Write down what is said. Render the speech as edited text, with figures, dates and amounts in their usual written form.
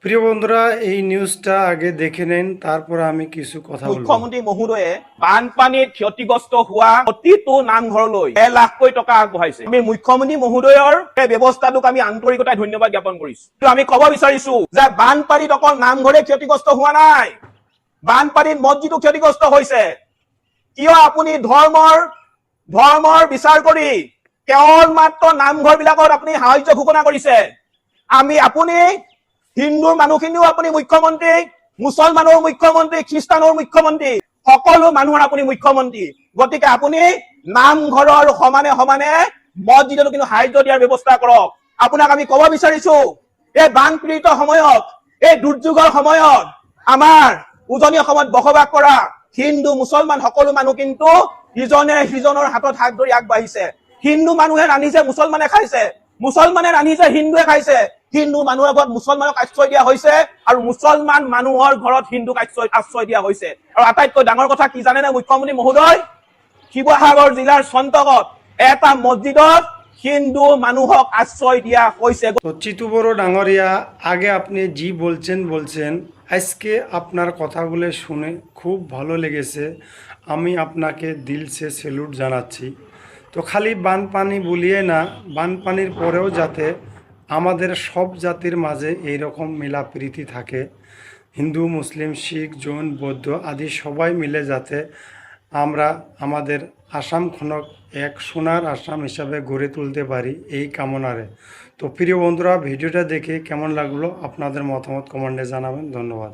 প্ৰিয় বন্ধুৰা, এই নিউজটা আগে দেখে নেন, তাৰপৰ আমি কিছু কথা বলবো। মুখ্যমন্ত্ৰী মহোদয়ে বানপানীত ক্ষতিগ্ৰস্ত হোৱা প্ৰতিটো নামঘৰলৈ 1 লাখকৈ টকা আগবঢ়াইছে। আমি মুখ্যমন্ত্ৰী মহোদয়ৰ এই ব্যৱস্থাটোক আমি আন্তৰিকতাৰে ধন্যবাদ জ্ঞাপন কৰিছো। আমি ক'ব বিচাৰিছো যে বানপানীত অকল নামঘৰে ক্ষতিগ্ৰস্ত হোৱা নাই, বানপানীত মছজিদো ক্ষতিগ্ৰস্ত হৈছে। কিয় আপুনি ধৰ্মৰ বিচাৰ কৰি কেৱল মাত্ৰ নামঘৰ বিলাকত আপুনি সাহায্য ঘোষণা কৰিছে? আপুনি হিন্দুৰ মানুহখিনিও আপুনি মুখ্যমন্ত্ৰী, মুছলমানৰ মুখ্যমন্ত্ৰী, খ্ৰীষ্টানৰ মুখ্যমন্ত্ৰী, সকলো মানুহৰ আপুনি মুখ্যমন্ত্ৰী। গতিকে আপুনি নামঘৰৰ সমানে সমানে মছজিদতো কিন্তু সাহায্য দিয়াৰ ব্যৱস্থা কৰক। আপোনাক আমি ক'ব বিচাৰিছো, এই বানপীড়িত সময়ত, এই দুৰ্যোগৰ সময়ত আমাৰ উজনি অসমত বসবাস কৰা হিন্দু মুছলমান সকলো মানুহ কিন্তু ইজনে সিজনৰ হাতত হাত ধৰি আগবাঢ়িছে। হিন্দু মানুহে ৰান্ধিছে, মুছলমানে খাইছে, মুছলমানে ৰান্ধিছে, হিন্দুৱে খাইছে। হিন্দু মানুহৰ ঘৰত মুছলমানক আশ্ৰয় দিয়া হৈছে আৰু মুছলমান মানুহৰ ঘৰত হিন্দুক আশ্ৰয় দিয়া হৈছে। আৰু আটাইতকৈ ডাঙৰ কথা কি জানেনে মুখ্যমন্ত্ৰী মহোদয়? শিৱসাগৰ জিলাৰ সন্তকত এটা মছজিদত হিন্দু মানুহক আশ্রয় দিয়া হয়েছে। তো চিতু বড় ডাঙরিয়া, আগে আপনি জি বলছেন, আজকে আপনার কথাগুলো শুনে খুব ভালো লেগেছে। আমি আপনাকে দিল সে স্যালুট জানাচ্ছি। তো খালি বানপানি বলিয়ে না, বানপানির পরেও যাতে আমাদের সব জাতির মাঝে এইরকম মিলাপ্রীতি থাকে, হিন্দু, মুসলিম, শিখ, জৈন, বৌদ্ধ আদি সবাই মিলে যাতে আমরা আমাদের আসামখনক এক সোনার আসাম হিসাবে গড়ে তুলতে পারি, এই কামনারে। তো প্রিয় বন্ধুরা, ভিডিওটা দেখে কেমন লাগলো আপনাদের মতামত কমেন্টে জানাবেন। ধন্যবাদ।